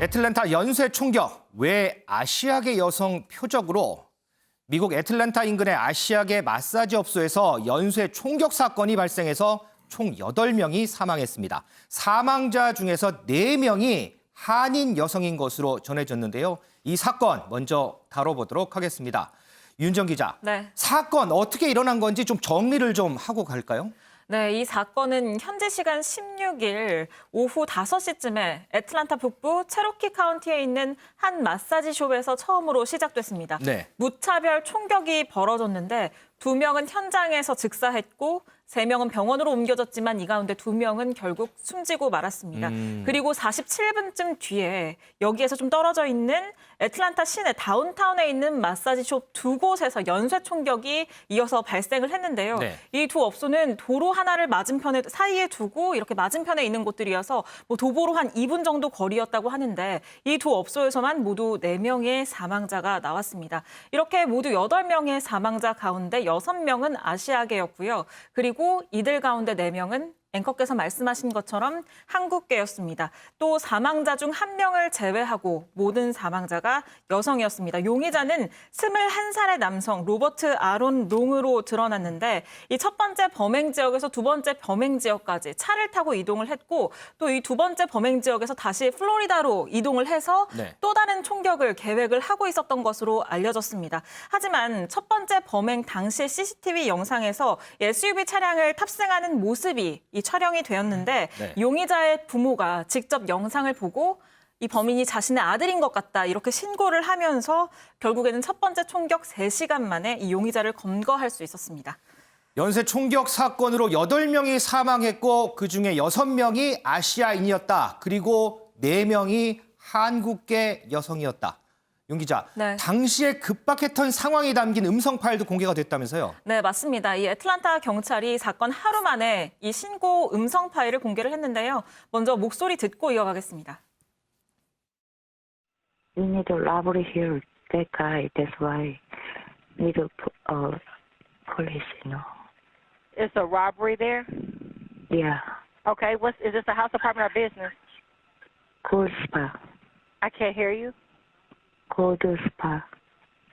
애틀랜타 연쇄 총격, 왜 아시아계 여성 표적으로 미국 애틀랜타 인근의 아시아계 마사지 업소에서 연쇄 총격 사건이 발생해서 총 8명이 사망했습니다. 사망자 중에서 4명이 한인 여성인 것으로 전해졌는데요. 이 사건 먼저 다뤄보도록 하겠습니다. 윤정 기자, 네. 사건 어떻게 일어난 건지 좀 정리를 좀 하고 갈까요? 네, 이 사건은 현지 시간 16일 오후 5시쯤에 애틀랜타 북부 체로키 카운티에 있는 한 마사지숍에서 처음으로 시작됐습니다. 네. 무차별 총격이 벌어졌는데 2명은 현장에서 즉사했고 3명은 병원으로 옮겨졌지만 이 가운데 2명은 결국 숨지고 말았습니다. 그리고 47분쯤 뒤에 여기에서 좀 떨어져 있는 애틀랜타 시내 다운타운에 있는 마사지숍 2곳에서 연쇄 총격이 이어서 발생을 했는데요. 네. 이 두 업소는 도로 하나를 맞은편에 사이에 두고 이렇게 맞은편에 있는 곳들이어서 도보로 한 2분 정도 거리였다고 하는데 이 두 업소에서만 모두 4명의 사망자가 나왔습니다. 이렇게 모두 8명의 사망자 가운데 6명은 아시아계였고요. 그리고 이들 가운데 4명은 앵커께서 말씀하신 것처럼 한국계였습니다. 또 사망자 중 1명을 제외하고 모든 사망자가 여성이었습니다. 용의자는 21살의 남성 로버트 아론 롱으로 드러났는데 이 첫 번째 범행 지역에서 두 번째 범행 지역까지 차를 타고 이동을 했고 또 이 두 번째 범행 지역에서 다시 플로리다로 이동을 해서 네. 또 다른 총격을 계획을 하고 있었던 것으로 알려졌습니다. 하지만 첫 번째 범행 당시 CCTV 영상에서 SUV 차량을 탑승하는 모습이 촬영이 되었는데 네. 용의자의 부모가 직접 영상을 보고 이 범인이 자신의 아들인 것 같다 이렇게 신고를 하면서 결국에는 첫 번째 총격 3시간 만에 이 용의자를 검거할 수 있었습니다. 연쇄 총격 사건으로 8명이 사망했고 그중에 6명이 아시아인이었다. 그리고 4명이 한국계 여성이었다. 윤 기자, 네. 당시에 급박했던 상황이 담긴 음성 파일도 공개가 됐다면서요? 네, 맞습니다. 이 애틀랜타 경찰이 사건 하루 만에 이 신고 음성 파일을 공개를 했는데요. 먼저 목소리 듣고 이어가겠습니다. We need a robbery here. That guy. That's why need a police. You know. It's a robbery there? Yeah. Okay, is this a house apartment or business? Gold spa. I can't hear you. Gold spa.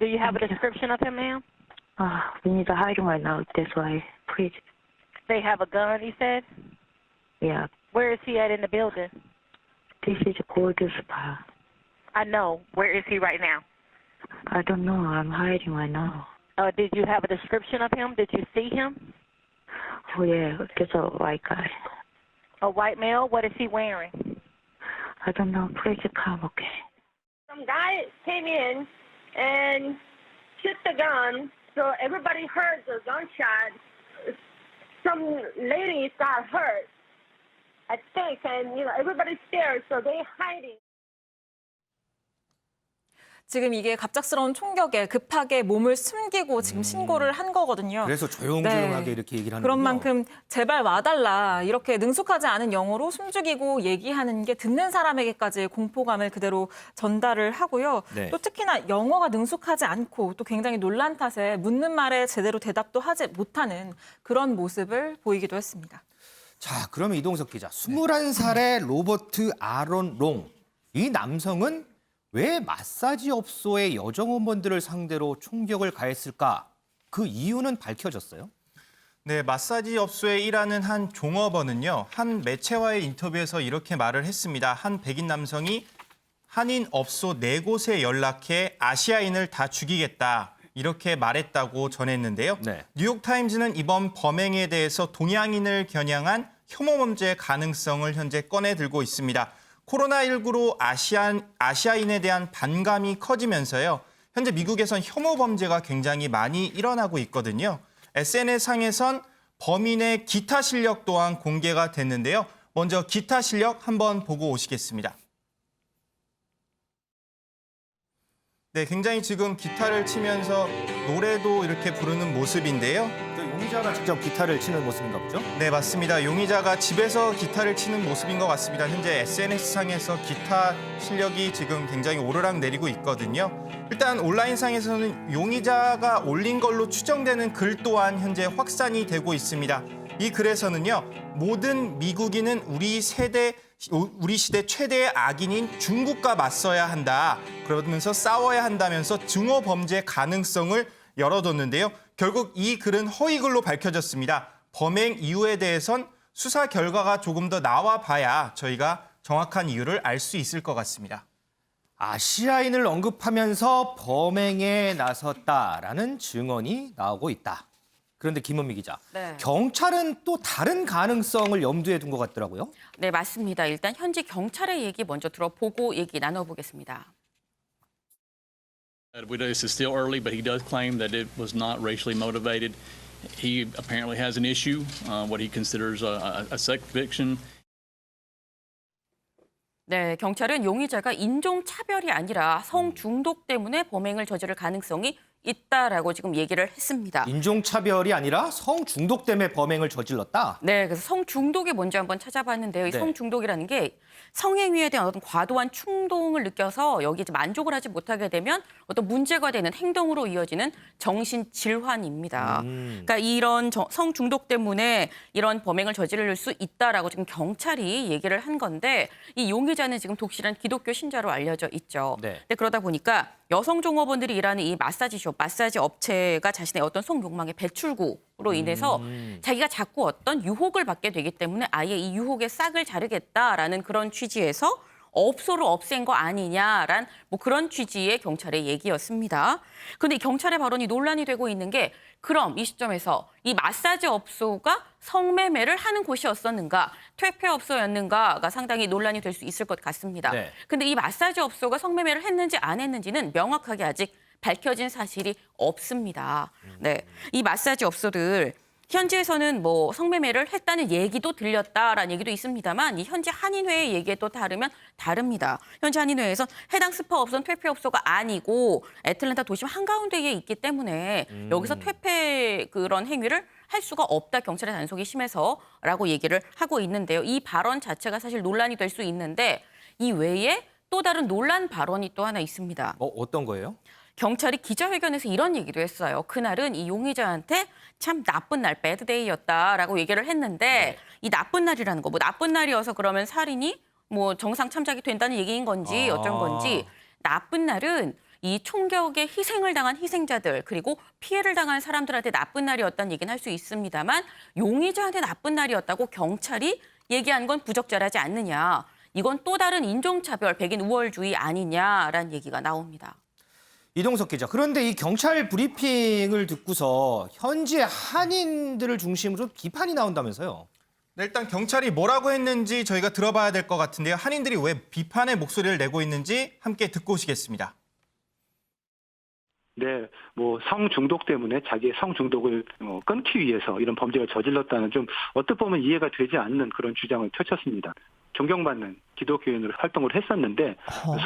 Do you have a description of him, ma'am? We need to hide him right now. That's why. Please. They have a gun, he said? Yeah. Where is he at in the building? This is a gold spa. I know. Where is he right now? I don't know. I'm hiding right now. Did you have a description of him? Did you see him? Oh yeah, there's a white guy. A white male? What is he wearing? I don't know. Please come, okay? Some guy came in and shoot the gun, so everybody heard the gunshot. Some ladies got hurt, I think, and everybody's scared, so they hiding. 지금 이게 갑작스러운 총격에 급하게 몸을 숨기고 지금 신고를 한 거거든요. 그래서 조용조용하게 네. 이렇게 얘기를 하는군요. 그런 만큼 제발 와달라 이렇게 능숙하지 않은 영어로 숨죽이고 얘기하는 게 듣는 사람에게까지 공포감을 그대로 전달을 하고요. 네. 또 특히나 영어가 능숙하지 않고 또 굉장히 놀란 탓에 묻는 말에 제대로 대답도 하지 못하는 그런 모습을 보이기도 했습니다. 자, 그러면 이동석 기자, 21살의 로버트 아론 롱. 이 남성은 왜 마사지 업소의 여정원분들을 상대로 총격을 가했을까? 그 이유는 밝혀졌어요? 네, 마사지 업소에 일하는 한 종업원은요, 한 매체와의 인터뷰에서 이렇게 말을 했습니다. 한 백인 남성이 한인 업소 4곳에 연락해 아시아인을 다 죽이겠다. 이렇게 말했다고 전했는데요. 네. 뉴욕타임즈는 이번 범행에 대해서 동양인을 겨냥한 혐오 범죄의 가능성을 현재 꺼내 들고 있습니다. 코로나19로 아시아인에 대한 반감이 커지면서요. 현재 미국에선 혐오 범죄가 굉장히 많이 일어나고 있거든요. SNS상에선 범인의 기타 실력 또한 공개가 됐는데요. 먼저 기타 실력 한번 보고 오시겠습니다. 네, 굉장히 지금 기타를 치면서 노래도 이렇게 부르는 모습인데요. 용의자가 직접 기타를 치는 모습인가 보죠? 네, 맞습니다. 용의자가 집에서 기타를 치는 모습인 것 같습니다. 현재 SNS상에서 기타 실력이 지금 굉장히 오르락 내리고 있거든요. 일단 온라인상에서는 용의자가 올린 걸로 추정되는 글 또한 현재 확산이 되고 있습니다. 이 글에서는요, 모든 미국인은 우리 세대 우리 시대 최대의 악인인 중국과 맞서야 한다. 그러면서 싸워야 한다면서 증오 범죄 가능성을 열어뒀는데요. 결국 이 글은 허위글로 밝혀졌습니다. 범행 이유에 대해선 수사 결과가 조금 더 나와 봐야 저희가 정확한 이유를 알 수 있을 것 같습니다. 아시아인을 언급하면서 범행에 나섰다라는 증언이 나오고 있다. 그런데 김은미 기자, 네. 경찰은 또 다른 가능성을 염두에 둔 것 같더라고요. 네, 맞습니다. 일단 현지 경찰의 얘기 먼저 들어보고 얘기 나눠보겠습니다. We know this is still early, but he does claim that it was not racially motivated. He apparently has an issue, what he considers a sex conviction. 네, 경찰은 용의자가 인종차별이 아니라 성중독 때문에 범행을 저지를 가능성이 있다라고 지금 얘기를 했습니다. 인종차별이 아니라 성중독 때문에 범행을 저질렀다. 네, 그래서 성중독이 뭔지 한번 찾아봤는데요. 이 네. 성중독이라는 게 성행위에 대한 어떤 과도한 충동을 느껴서 여기에 만족을 하지 못하게 되면 어떤 문제가 되는 행동으로 이어지는 정신질환입니다. 그러니까 이런 성중독 때문에 이런 범행을 저지를 수 있다라고 지금 경찰이 얘기를 한 건데 이 용의자는 지금 독실한 기독교 신자로 알려져 있죠. 네. 근데 그러다 보니까 여성 종업원들이 일하는 이 마사지숍, 마사지 업체가 자신의 어떤 성욕망의 배출구로 인해서 자기가 자꾸 어떤 유혹을 받게 되기 때문에 아예 이 유혹의 싹을 자르겠다라는 그런 취지에서 업소를 없앤 거 아니냐란 뭐 그런 취지의 경찰의 얘기였습니다. 그런데 이 경찰의 발언이 논란이 되고 있는 게 그럼 이 시점에서 이 마사지 업소가 성매매를 하는 곳이었었는가, 퇴폐업소였는가가 상당히 논란이 될 수 있을 것 같습니다. 네. 근데 이 마사지 업소가 성매매를 했는지 안 했는지는 명확하게 아직 밝혀진 사실이 없습니다. 네, 이 마사지 업소들 현지에서는 뭐 성매매를 했다는 얘기도 들렸다라는 얘기도 있습니다만 이 현지 한인회의 얘기에 또 다르면 다릅니다. 현지 한인회에선 해당 스파업소는 퇴폐업소가 아니고 애틀랜타 도심 한가운데에 있기 때문에 여기서 퇴폐 그런 행위를 할 수가 없다. 경찰의 단속이 심해서라고 얘기를 하고 있는데요. 이 발언 자체가 사실 논란이 될 수 있는데 이 외에 또 다른 논란 발언이 또 하나 있습니다. 어떤 거예요? 경찰이 기자회견에서 이런 얘기도 했어요. 그날은 이 용의자한테 참 나쁜 날, 배드데이였다라고 얘기를 했는데 이 나쁜 날이라는 거, 뭐 나쁜 날이어서 그러면 살인이 뭐 정상 참작이 된다는 얘기인 건지 어쩐 건지 나쁜 날은 이 총격에 희생을 당한 희생자들 그리고 피해를 당한 사람들한테 나쁜 날이었다는 얘기는 할 수 있습니다만 용의자한테 나쁜 날이었다고 경찰이 얘기한 건 부적절하지 않느냐. 이건 또 다른 인종차별, 백인 우월주의 아니냐라는 얘기가 나옵니다. 이동석 기자, 그런데 이 경찰 브리핑을 듣고서 현지의 한인들을 중심으로 비판이 나온다면서요? 네, 일단 경찰이 뭐라고 했는지 저희가 들어봐야 될 것 같은데요. 한인들이 왜 비판의 목소리를 내고 있는지 함께 듣고 오시겠습니다. 네, 뭐 성중독 때문에 자기의 성중독을 끊기 위해서 이런 범죄를 저질렀다는 좀 어떻게 보면 이해가 되지 않는 그런 주장을 펼쳤습니다. 존경받는 기독교인으로 활동을 했었는데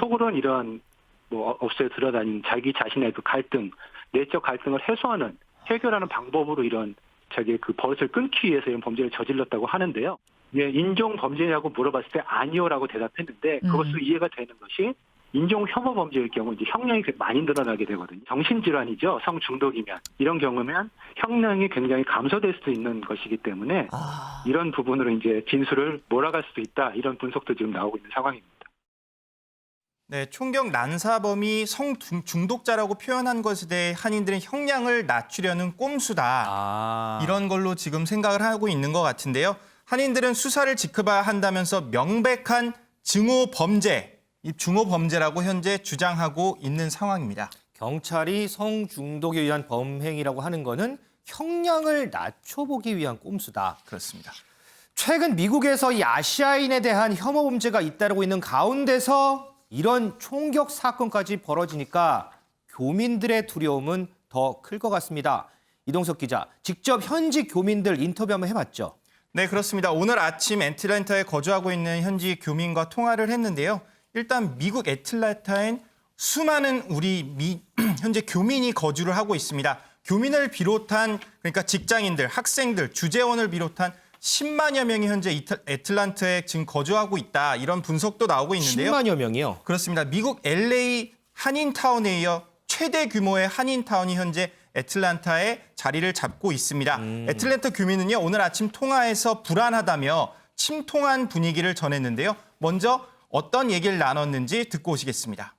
속으로는 이런 뭐 업소에 들어다니는 자기 자신의 그 갈등, 내적 갈등을 해소하는 해결하는 방법으로 이런 자기의 그 버릇을 끊기 위해서 이런 범죄를 저질렀다고 하는데요. 예, 인종 범죄냐고 물어봤을 때 아니요라고 대답했는데 그것도 이해가 되는 것이 인종 혐오 범죄일 경우 이제 형량이 많이 늘어나게 되거든요. 정신질환이죠. 성중독이면. 이런 경우면 형량이 굉장히 감소될 수도 있는 것이기 때문에 이런 부분으로 이제 진술을 몰아갈 수도 있다. 이런 분석도 지금 나오고 있는 상황입니다. 네, 총격 난사범이 성중독자라고 표현한 것에 대해 한인들은 형량을 낮추려는 꼼수다. 이런 걸로 지금 생각을 하고 있는 것 같은데요. 한인들은 수사를 지켜봐야 한다면서 명백한 증오 범죄, 이 중오 범죄라고 현재 주장하고 있는 상황입니다. 경찰이 성중독에 의한 범행이라고 하는 거는 형량을 낮춰보기 위한 꼼수다. 그렇습니다. 최근 미국에서 이 아시아인에 대한 혐오 범죄가 잇따르고 있는 가운데서 이런 총격 사건까지 벌어지니까 교민들의 두려움은 더 클 것 같습니다. 이동석 기자, 직접 현지 교민들 인터뷰 한번 해봤죠? 네, 그렇습니다. 오늘 아침 애틀랜타에 거주하고 있는 현지 교민과 통화를 했는데요. 일단 미국 애틀랜타엔 수많은 현재 교민이 거주를 하고 있습니다. 교민을 비롯한 그러니까 직장인들, 학생들, 주재원을 비롯한 10만여 명이 현재 애틀랜타에 지금 거주하고 있다. 이런 분석도 나오고 있는데요. 10만여 명이요? 그렇습니다. 미국 LA 한인타운에 이어 최대 규모의 한인타운이 현재 애틀랜타에 자리를 잡고 있습니다. 애틀랜타 교민은요, 오늘 아침 통화에서 불안하다며 침통한 분위기를 전했는데요. 먼저 어떤 얘기를 나눴는지 듣고 오시겠습니다.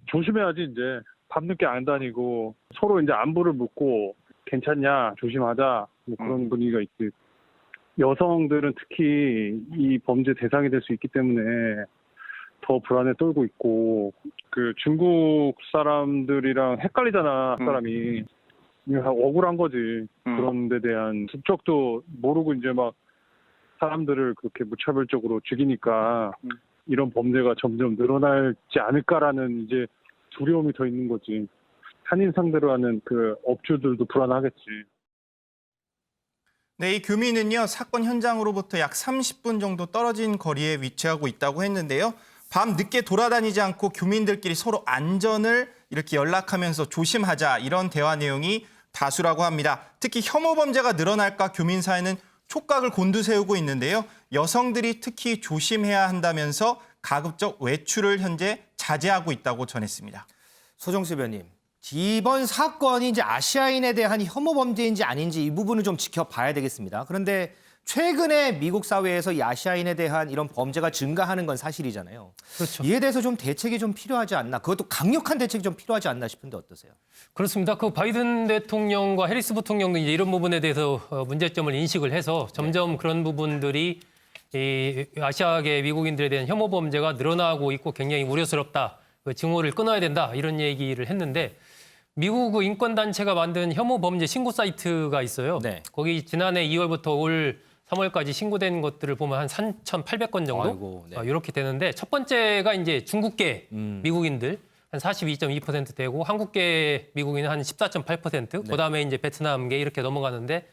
조심해야지 이제 밤늦게 안 다니고 서로 이제 안부를 묻고 괜찮냐 조심하자 뭐 그런 분위기가 있지. 여성들은 특히 이 범죄 대상이 될 수 있기 때문에 더 불안에 떨고 있고 그 중국 사람들이랑 헷갈리잖아 사람이. 억울한 거지. 그런 데 대한 국적도 모르고 이제 막 사람들을 그렇게 무차별적으로 죽이니까 이런 범죄가 점점 늘어나지 않을까라는 이제 두려움이 더 있는 거지. 한인 상대로 하는 그 업주들도 불안하겠지. 네, 이 교민은요, 사건 현장으로부터 약 30분 정도 떨어진 거리에 위치하고 있다고 했는데요. 밤 늦게 돌아다니지 않고 교민들끼리 서로 안전을 이렇게 연락하면서 조심하자 이런 대화 내용이 다수라고 합니다. 특히 혐오 범죄가 늘어날까 교민 사회는 촉각을 곤두세우고 있는데요. 여성들이 특히 조심해야 한다면서 가급적 외출을 현재 자제하고 있다고 전했습니다. 소정수 의원님, 이번 사건이 이제 아시아인에 대한 혐오 범죄인지 아닌지 이 부분을 좀 지켜봐야 되겠습니다. 그런데 최근에 미국 사회에서 이 아시아인에 대한 이런 범죄가 증가하는 건 사실이잖아요. 그렇죠. 이에 대해서 좀 대책이 좀 필요하지 않나, 그것도 강력한 대책이 좀 필요하지 않나 싶은데 어떠세요? 그렇습니다. 그 바이든 대통령과 해리스 부통령도 이제 이런 부분에 대해서 문제점을 인식을 해서 점점 그런 부분들이 이 아시아계 미국인들에 대한 혐오 범죄가 늘어나고 있고 굉장히 우려스럽다. 그 증오를 끊어야 된다. 이런 얘기를 했는데 미국 인권단체가 만든 혐오 범죄 신고 사이트가 있어요. 네. 거기 지난해 2월부터 올 3월까지 신고된 것들을 보면 한 3,800건 정도 아이고, 네. 이렇게 되는데 첫 번째가 이제 중국계 미국인들 한 42.2% 되고 한국계 미국인은 한 14.8%. 네. 그다음에 이제 베트남계 이렇게 넘어가는데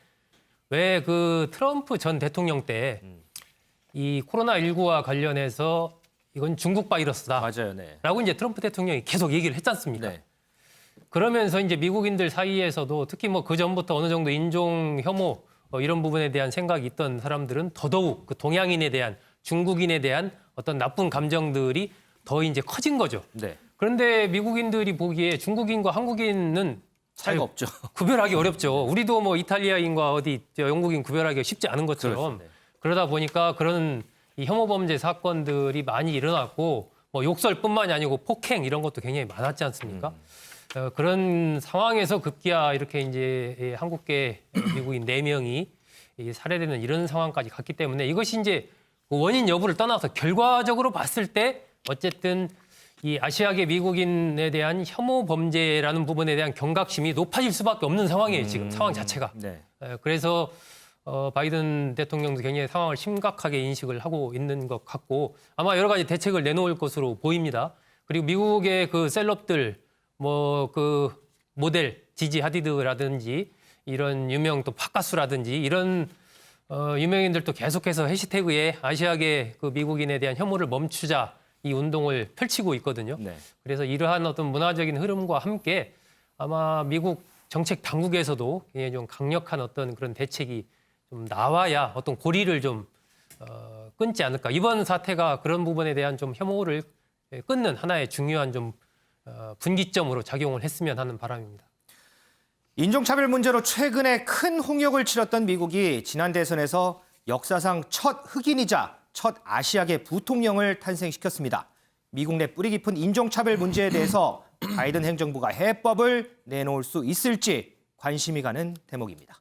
왜 그 트럼프 전 대통령 때 이 코로나19와 관련해서 이건 중국 바이러스다. 맞아요, 네. 라고 이제 트럼프 대통령이 계속 얘기를 했지 않습니까? 네. 그러면서 이제 미국인들 사이에서도 특히 뭐 그 전부터 어느 정도 인종 혐오 이런 부분에 대한 생각이 있던 사람들은 더더욱 그 동양인에 대한 중국인에 대한 어떤 나쁜 감정들이 더 이제 커진 거죠. 네. 그런데 미국인들이 보기에 중국인과 한국인은 차이가 없죠. 구별하기 어렵죠. 우리도 뭐 이탈리아인과 어디 영국인 구별하기가 쉽지 않은 것처럼 그렇죠. 네. 그러다 보니까 그런 이 혐오 범죄 사건들이 많이 일어났고 뭐 욕설뿐만이 아니고 폭행 이런 것도 굉장히 많았지 않습니까? 그런 상황에서 급기야 이렇게 이제 한국계 미국인 4명이 살해되는 이런 상황까지 갔기 때문에 이것이 이제 원인 여부를 떠나서 결과적으로 봤을 때 어쨌든 이 아시아계 미국인에 대한 혐오 범죄라는 부분에 대한 경각심이 높아질 수밖에 없는 상황이에요. 지금 상황 자체가. 네. 그래서 바이든 대통령도 굉장히 상황을 심각하게 인식을 하고 있는 것 같고 아마 여러 가지 대책을 내놓을 것으로 보입니다. 그리고 미국의 그 셀럽들 뭐 그 모델 지지 하디드라든지 이런 유명 또 파카수라든지 이런 유명인들도 계속해서 해시태그에 아시아계 그 미국인에 대한 혐오를 멈추자 이 운동을 펼치고 있거든요. 네. 그래서 이러한 어떤 문화적인 흐름과 함께 아마 미국 정책 당국에서도 굉장히 좀 강력한 어떤 그런 대책이 좀 나와야 어떤 고리를 좀 끊지 않을까. 이번 사태가 그런 부분에 대한 좀 혐오를 끊는 하나의 중요한 좀 분기점으로 작용을 했으면 하는 바람입니다. 인종차별 문제로 최근에 큰 홍역을 치렀던 미국이 지난 대선에서 역사상 첫 흑인이자 첫 아시아계 부통령을 탄생시켰습니다. 미국 내 뿌리 깊은 인종차별 문제에 대해서 바이든 행정부가 해법을 내놓을 수 있을지 관심이 가는 대목입니다.